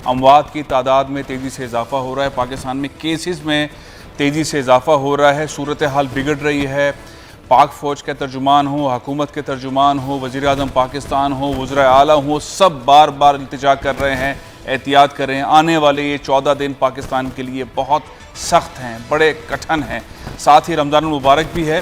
अमवात की तादाद में तेज़ी से इजाफा हो रहा है, पाकिस्तान में केसेस में तेज़ी से इजाफा हो रहा है, सूरत हाल बिगड़ रही है। पाक फ़ौज के तर्जुमान हो, हुकूमत के तर्जुमान हो, वज़ीर आज़म पाकिस्तान हो, वज़ीर आला हो, सब बार बार इल्तिजा कर रहे हैं, एहतियात कर रहे हैं। आने वाले ये 14 दिन पाकिस्तान के लिए बहुत सख्त हैं, बड़े कठिन हैं। साथ ही रमज़ान मुबारक भी है।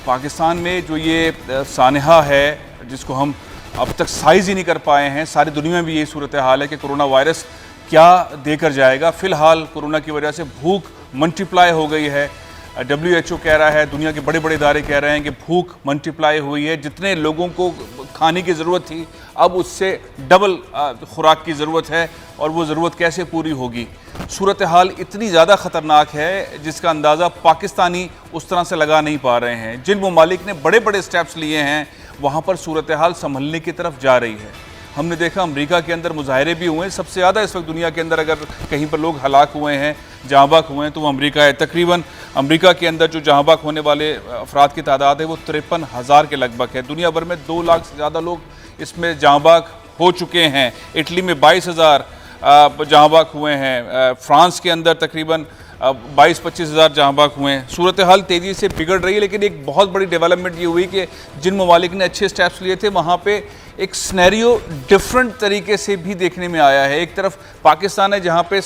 पाकिस्तान में जो ये सानहा है जिसको हम अब तक साइज़ ही नहीं कर पाए हैं, सारी दुनिया में भी यही सूरत हाल है कि कोरोना वायरस क्या देकर जाएगा। फ़िलहाल कोरोना की वजह से भूख मल्टीप्लाई हो गई है। WHO कह रहा है, दुनिया के बड़े बड़े इदारे कह रहे हैं कि भूख मल्टीप्लाई हुई है। जितने लोगों को खाने की ज़रूरत थी अब उससे डबल खुराक की ज़रूरत है, और वो ज़रूरत कैसे पूरी होगी। सूरत हाल इतनी ज़्यादा ख़तरनाक है जिसका अंदाज़ा पाकिस्तानी उस तरह से लगा नहीं पा रहे हैं। जिन ममालिक ने बड़े बड़े स्टेप्स लिए हैं वहाँ पर सूरत हाल संभलने की तरफ जा रही है। हमने देखा अमेरिका के अंदर मुजाहरे भी हुए हैं। सबसे ज़्यादा इस वक्त दुनिया के अंदर अगर कहीं पर लोग हलाक हुए हैं, जहाँ बाक हुए हैं, तो वो अमेरिका है। तकरीबन अमेरिका के अंदर जो जहाँ बाक होने वाले अफराद की तादाद है वो 53,000 के लगभग है। दुनिया भर में 2 लाख से ज़्यादा लोग इसमें जहाँ बाक हो चुके हैं। इटली में 22,000 जहाँ बाक हुए हैं। फ्रांस के अंदर तकरीबन 22-25 हज़ार जहाँ बाक हुए हैं। सूरत हाल तेज़ी से बिगड़ रही है, लेकिन एक बहुत बड़ी डेवलपमेंट ये हुई कि जिन ममालिक ने अच्छे स्टेप्स लिए थे वहाँ पे एक स्नैरियो डिफरेंट तरीके से भी देखने में आया है। एक तरफ पाकिस्तान है जहाँ पे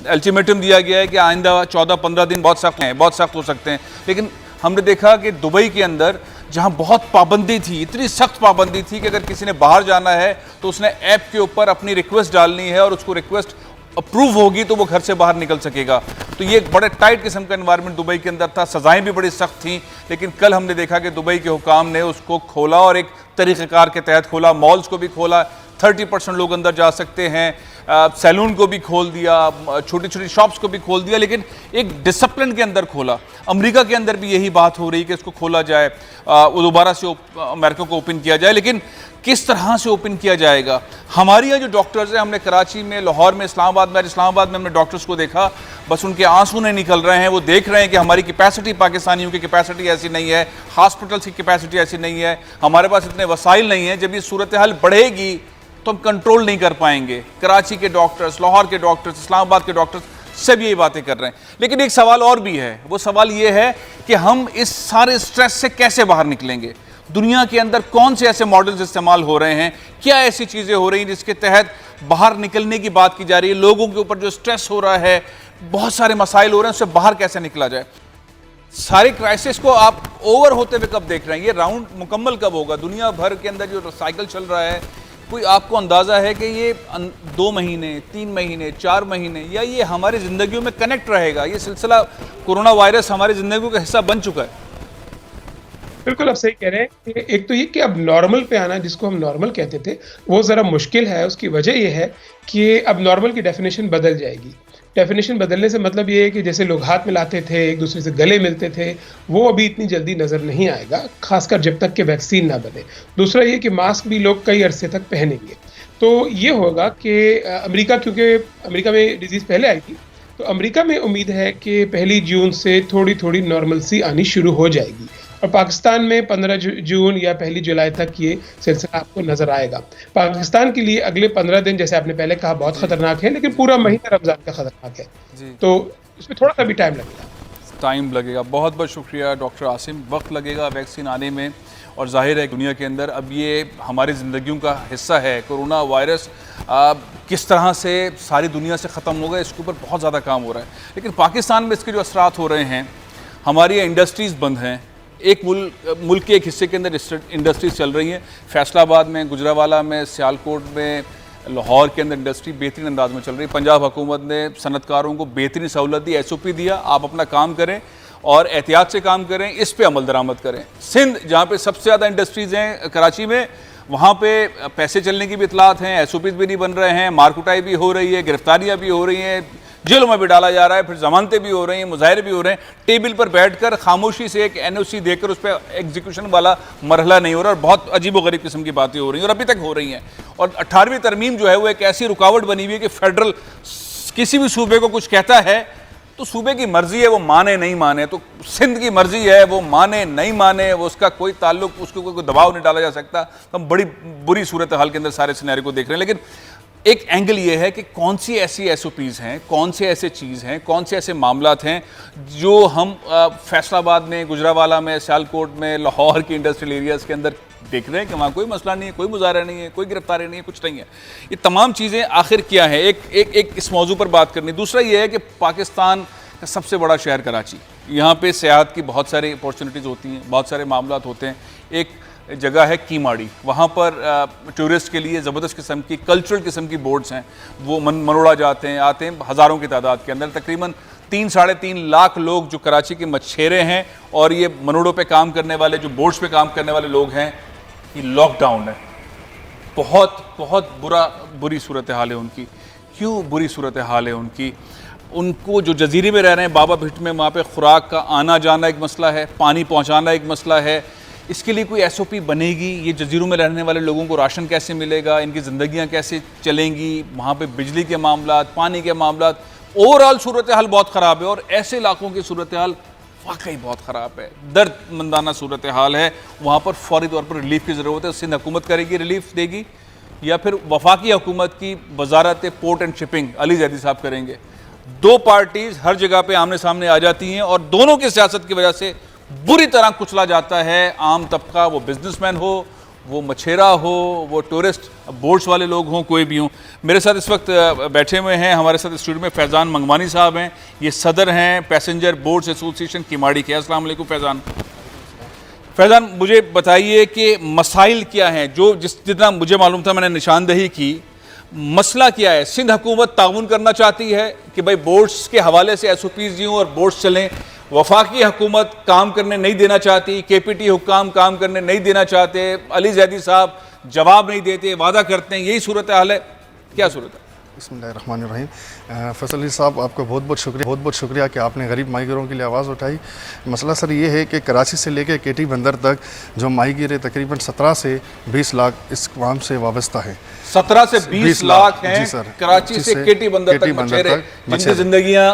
अल्टीमेटम दिया गया है कि आइंदा 14-15 दिन बहुत सख्त हो सकते हैं, लेकिन हमने देखा कि दुबई के अंदर जहाँ बहुत पाबंदी थी, इतनी सख्त पाबंदी थी कि अगर किसी ने बाहर जाना है तो उसने ऐप के ऊपर अपनी रिक्वेस्ट डालनी है और उसको रिक्वेस्ट अप्रूव होगी तो वो घर से बाहर निकल सकेगा। तो ये एक बड़े टाइट किस्म का एनवायरनमेंट दुबई के अंदर था। सज़ाएं भी बड़ी सख्त थीं, लेकिन कल हमने देखा कि दुबई के हुकाम ने उसको खोला और एक तरीक़ेकार के तहत खोला। मॉल्स को भी खोला, 30% लोग अंदर जा सकते हैं। सैलून को भी खोल दिया, छोटी छोटी शॉप्स को भी खोल दिया, लेकिन एक डिसिप्लिन के अंदर खोला। अमेरिका के अंदर भी यही बात हो रही है कि इसको खोला जाए, वो दोबारा से अमेरिका को ओपन किया जाए, लेकिन किस तरह से ओपन किया जाएगा। हमारे यहाँ जो डॉक्टर्स हैं, हमने कराची में, लाहौर में, इस्लामाबाद में हमने डॉक्टर्स को देखा, बस उनके आंसू नहीं निकल रहे हैं। वो देख रहे हैं कि हमारी कैपेसिटी, पाकिस्तानियों की कैपेसिटी ऐसी नहीं है, हॉस्पिटल्स की कैपेसिटी ऐसी नहीं है, हमारे पास इतने वसाइल नहीं हैं। जब ये सूरत हाल बढ़ेगी तो हम कंट्रोल नहीं कर पाएंगे। कराची के डॉक्टर्स, लाहौर के डॉक्टर्स, इस्लामाबाद के डॉक्टर्स सब यही बातें कर रहे हैं। लेकिन एक सवाल और भी है, वो सवाल ये है कि हम इस सारे स्ट्रेस से कैसे बाहर निकलेंगे। दुनिया के अंदर कौन से ऐसे मॉडल्स इस्तेमाल हो रहे हैं, क्या ऐसी चीज़ें हो रही हैं जिसके तहत बाहर निकलने की बात की जा रही है। लोगों के ऊपर जो स्ट्रेस हो रहा है, बहुत सारे मसाइल हो रहे हैं, उससे बाहर कैसे निकला जाए। सारे क्राइसिस को आप ओवर होते हुए कब देख रहे हैं, ये राउंड मुकम्मल कब होगा। दुनिया भर के अंदर जो साइकिल चल रहा है, कोई आपको अंदाज़ा है कि ये 2 महीने, 3 महीने, 4 महीने, या ये हमारी ज़िंदगियों में कनेक्ट रहेगा। ये सिलसिला कोरोना वायरस हमारी ज़िंदगियों का हिस्सा बन चुका है। बिल्कुल आप सही कह रहे हैं। एक तो ये कि अब नॉर्मल पे आना, जिसको हम नॉर्मल कहते थे, वो ज़रा मुश्किल है। उसकी वजह ये है कि अब नॉर्मल की डेफिनेशन बदल जाएगी। डेफिनेशन बदलने से मतलब ये है कि जैसे लोग हाथ मिलाते थे, एक दूसरे से गले मिलते थे, वो अभी इतनी जल्दी नज़र नहीं आएगा, खासकर जब तक कि वैक्सीन ना बने। दूसरा ये कि मास्क भी लोग कई अरसे तक पहनेंगे। तो ये होगा कि क्योंकि अमेरिका में डिजीज़ पहले आई थी, तो अमेरिका में उम्मीद है कि 1 जून से थोड़ी थोड़ी नॉर्मलसी आनी शुरू हो जाएगी, और पाकिस्तान में 15 जून या 1 जुलाई तक ये सिलसिला आपको नजर आएगा। पाकिस्तान के लिए अगले 15 दिन, जैसे आपने पहले कहा, बहुत खतरनाक है, लेकिन पूरा महीना रमजान का खतरनाक है, तो उसमें थोड़ा सा भी टाइम लगेगा। बहुत बहुत शुक्रिया डॉक्टर आसिम। वक्त लगेगा वैक्सीन आने में, और जाहिर है दुनिया के अंदर अब ये हमारी ज़िंदगियों का हिस्सा है। कोरोना वायरस किस तरह से सारी दुनिया से ख़त्म होगा, इसके ऊपर बहुत ज़्यादा काम हो रहा है। लेकिन पाकिस्तान में इसके जो असरात हो रहे हैं, हमारी इंडस्ट्रीज़ बंद हैं। एक मुल्क के एक हिस्से के अंदर इंडस्ट्रीज़ चल रही हैं। फैसलाबाद में, गुजरावाला में, सियालकोट में, लाहौर के अंदर इंडस्ट्री बेहतरीन अंदाज में चल रही है। पंजाब हुकूमत ने सनतकारों को बेहतरीन सहूलत दी, SOP दिया, आप अपना काम करें और एहतियात से काम करें, इस पे अमल दरामद करें। सिंध, जहाँ पे सबसे ज़्यादा इंडस्ट्रीज़ हैं, कराची में, वहाँ पे पैसे चलने की भी इतलात हैं, SOPs भी नहीं बन रहे हैं, मारकुटाई भी हो रही है, गिरफ्तारियाँ भी हो रही हैं, जेलों में भी डाला जा रहा है, फिर जमानतें भी हो रही हैं, मुजाहरे भी हो रहे हैं। टेबल पर बैठकर खामोशी से एक NOC देकर उस पर एग्जीक्यूशन वाला मरहला नहीं हो रहा, और बहुत अजीब व गरीब किस्म की बातें हो रही हैं और अभी तक हो रही हैं। और 18वीं तरमीम जो है वो एक ऐसी रुकावट बनी हुई है कि फेडरल किसी भी सूबे को कुछ कहता है तो सूबे की मर्जी है वो माने नहीं माने, तो सिंध की मर्जी है वो माने नहीं माने, वो उसका कोई ताल्लुक, उसको कोई दबाव नहीं डाला जा सकता। तो हम बड़ी बुरी सूरत हाल के अंदर सारे सिनेरियो को देख रहे हैं। लेकिन एक एंगल ये है कि कौन सी ऐसी एसओपीज़ हैं, कौन से ऐसे चीज़ हैं, कौन से ऐसे मामलात हैं जो हम फैसलाबाद में, गुजरावाला में, सियालकोट में, लाहौर के इंडस्ट्रियल एरियाज़ के अंदर देख रहे हैं कि वहाँ कोई मसला नहीं है, कोई मुजाहरा नहीं है, कोई गिरफ्तारी नहीं है, कुछ नहीं है। ये तमाम चीज़ें आखिर क्या है, एक इस मौजू पर बात करनी। दूसरा ये है कि पाकिस्तान का सबसे बड़ा शहर कराची, यहाँ पे सियाहत की बहुत सारी अपॉर्चुनिटीज़ होती हैं, बहुत सारे मामलात होते हैं। एक जगह है कीमाड़ी, वहाँ पर टूरिस्ट के लिए ज़बरदस्त किस्म की कल्चरल किस्म की बोर्ड्स हैं, वो मनोड़ा जाते हैं, आते हैं हज़ारों की तादाद के अंदर। तकरीबन 3-3.5 लाख लोग जो कराची के मछेरे हैं और ये मनोड़ों पे काम करने वाले, जो बोर्ड्स पे काम करने वाले लोग हैं, ये लॉकडाउन है। बहुत बुरी सूरत हाल है उनकी। क्यों बुरी सूरत हाल है उनकी? उनको जो जजीरे में रह रहे हैं, बाबा भिट में, वहाँ पे खुराक का आना जाना एक मसला है, पानी पहुँचाना एक मसला है। इसके लिए कोई एसओपी बनेगी? ये जजीरों में रहने वाले लोगों को राशन कैसे मिलेगा, इनकी ज़िंदगियाँ कैसे चलेंगी, वहाँ पे बिजली के मामलात, पानी के मामलात, ओवरऑल सूरत हाल बहुत ख़राब है। और ऐसे इलाकों की सूरत हाल वाकई बहुत ख़राब है, दर्दमंदाना सूरत हाल है। वहाँ पर फौरी तौर पर रिलीफ की ज़रूरत है। सिंध हुकूमत करेगी, रिलीफ देगी, या फिर वफाकी हुकूमत की वजारत port and shipping Ali Zaidi साहब करेंगे। दो पार्टीज हर जगह पे आमने सामने आ जाती हैं और दोनों की सियासत की वजह से बुरी तरह कुचला जाता है आम तबका, वो बिजनेसमैन हो, वो मछेरा हो, वो टूरिस्ट बोट्स वाले लोग हों, कोई भी हों। मेरे साथ इस वक्त बैठे हुए हैं, हमारे साथ स्टूडियो में फैज़ान मंगवानी साहब हैं, ये सदर हैं पैसेंजर बोट्स एसोसिएशन कीमाड़ी के। अस्सलाम वालेकुम फैज़ान। फैज़ान, मुझे बताइए कि मसाइल क्या हैं? जो जितना मुझे मालूम था मैंने निशानदेही की। मसला क्या है? सिंध हुकूमत ताउन करना चाहती है कि भाई बोट्स के हवाले से एसओपीज़ यूँ और बोट्स चलें। वफाकी हुकूमत काम करने नहीं देना चाहती, केपीटी हुक्काम काम करने नहीं देना चाहते, अली जैदी साहब जवाब नहीं देते, वादा करते हैं। यही सूरत हाल है, क्या सूरत है? बिस्मिल्लाहिर्रहमानिर्रहीम। फैसल अली साहब, आपका बहुत शुक्रिया कि आपने गरीब माहीगीरों के लिए आवाज़ उठाई। मसला सर ये है कि कराची से लेकर केटी बंदर तक जो माहीगीर तकरीबन 17 से 20 लाख इस काम से वाबस्ता है। 17 से 20 लाख हैं कराची से केटी बंदर तक मछेरे, जिनकी जिंदगियां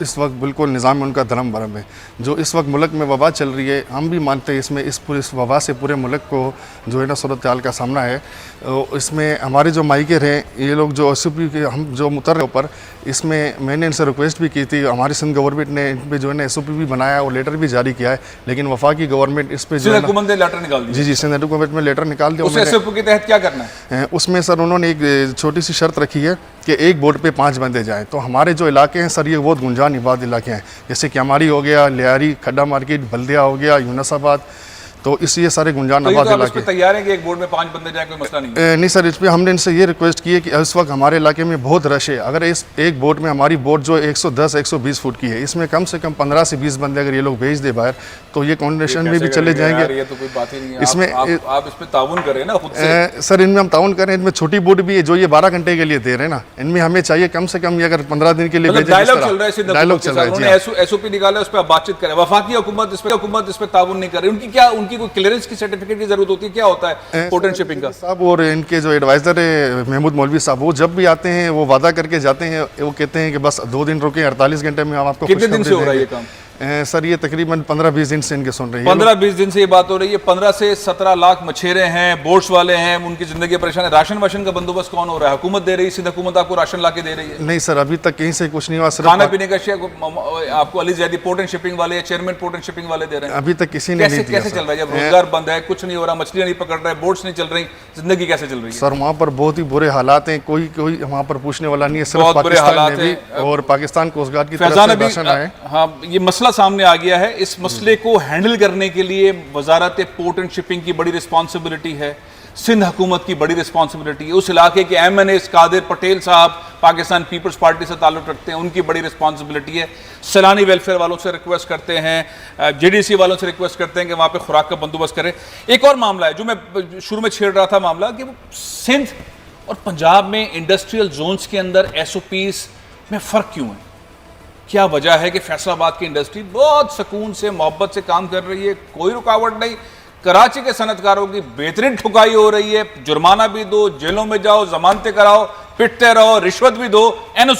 इस वक्त बिल्कुल निज़ाम उनका धर्म भरम है। जो इस वक्त मुल्क में वबा चल रही है, हम भी मानते हैं इसमें इस वबा से पूरे मुल्क को जो है ना सूरत हाल का सामना है। इसमें हमारे जो माइकर हैं, ये लोग जो एसओपी के हम जो मुतर ऊपर, इसमें मैंने इनसे रिक्वेस्ट भी की थी। हमारी सिंध गवर्नमेंट ने इन पर जो है ना एसओपी भी बनाया और लेटर भी जारी किया है, लेकिन वफाकी गवर्नमेंट इस पर जो है हुकूमत ने लेटर निकाल दिया। जी, सिंध हुकूमत में लेटर निकाल दिया। उस एसओपी के तहत क्या करना है? उसमें सर उन्होंने एक छोटी सी शर्त रखी है कि एक बोट पे 5 बंदे जाएँ। तो हमारे जो इलाके हैं सर, ये बहुत गुंजान इबाद इलाके हैं, जैसे कि हमारी हो गया, लियारी, खड्डा मार्केट, बल्दिया हो गया, यूनसाबाद, तो इसलिए सारे गुंजान आबाद इलाके तैयार हैं कि एक बोट में 5 बंदे जाए, कोई मसला नहीं है? नहीं सर, इस पर हमने इनसे ये रिक्वेस्ट की है कि इस वक्त हमारे इलाके में बहुत रश है। अगर इस एक बोट में, हमारी बोट जो 110-120 फुट की है, इसमें कम से कम 15 से 20 बंदे अगर ये लोग भेज दे बाहर, तो ये कॉन्डिशन में भी चले जाएंगे। ये तो कोई बात ही नहीं है। इसमें आप इस पे ताउन करें ना खुद से। सर, इनमें हम ताउन करें। इनमें छोटी बोट भी है जो ये 12 घंटे के लिए दे रहे हैं ना, इनमें हमें चाहिए कम से कम ये अगर 15 दिन के लिए डायलॉग चल रहा है, डायलॉग चल रहा है। एसओपी निकाला, उस पर बातचीत करें। वफाकी हुकूमत इस पर ताउन नहीं कर रही। उनकी कोई क्लियरेंस की सर्टिफिकेट की जरूरत होती है? क्या होता है पोर्ट एंड शिपिंग का? साहब, और इनके जो एडवाइजर है महमूद मौलवी साहब, वो जब भी आते हैं वो वादा करके जाते हैं। वो कहते हैं कि बस 2 दिन रुके, 48 घंटे में हम आपको। कितने दिन से हो रहा है ये काम? सर, ये तकरीबन 15-20 दिन से इनके सुन रही है। 15-20 दिन से ये बात हो रही है। 15 से 17 लाख मछेरे हैं, बोट्स वाले हैं, उनकी जिंदगी परेशान है। राशन वाशन का बंदोबस्त कौन हो रहा है? हुकूमत दे रही है? सिंध हुकूमत आपको राशन ला के दे रही है? नहीं सर, अभी तक कहीं से कुछ नहीं हुआ। खाना पीने का आपको Ali Zaidi port and shipping वाले या चेयरमैन पोर्ट एंड शिपिंग वाले दे रहे हैं? अभी तक किसी ने नहीं दिया। कैसे चल रहा है जब रोजगार बंद है, कुछ नहीं हो रहा, मछलियां नहीं पकड़ रहे, बोट्स नहीं चल रही, जिंदगी कैसे चल रही है? सर, वहाँ पर बहुत ही बुरे हालात हैं। कोई वहाँ पर पूछने वाला नहीं है। सिर्फ पाकिस्तान में भी और पाकिस्तान कोस्ट गार्ड की तरफ से राशन आए। हाँ, ये मसला सामने आ गया है। इस मसले को हैंडल करने के लिए वजारत पोर्ट एंड शिपिंग की बड़ी रिस्पॉन्सिबिलिटी है, सिंध हुकूमत की बड़ी रिस्पॉन्सिबिलिटी है, उस इलाके के MNA कादिर पटेल साहब पाकिस्तान पीपल्स पार्टी से ताल्लुक़ रखते हैं, उनकी बड़ी रिस्पॉन्सिबिलिटी है। सैलानी वेलफेयर वालों से रिक्वेस्ट करते हैं, JDC वालों से रिक्वेस्ट करते हैं कि वहाँ पे खुराक का बंदोबस्त करें। एक और मामला है जो मैं शुरू में छेड़ रहा था, मामला कि सिंध और पंजाब में इंडस्ट्रियल जोन्स के अंदर SOPs में फ़र्क क्यों है? क्या वजह है कि फैसलाबाद की इंडस्ट्री बहुत सुकून से, मोहब्बत से काम कर रही है, कोई रुकावट नहीं। कराची के सनतकारों की बेहतरीन ठुकाई हो रही है, जुर्माना भी दो, जेलों में जाओ, जमानतें कराओ, पिटते रहो, रिश्वत भी दो, NOC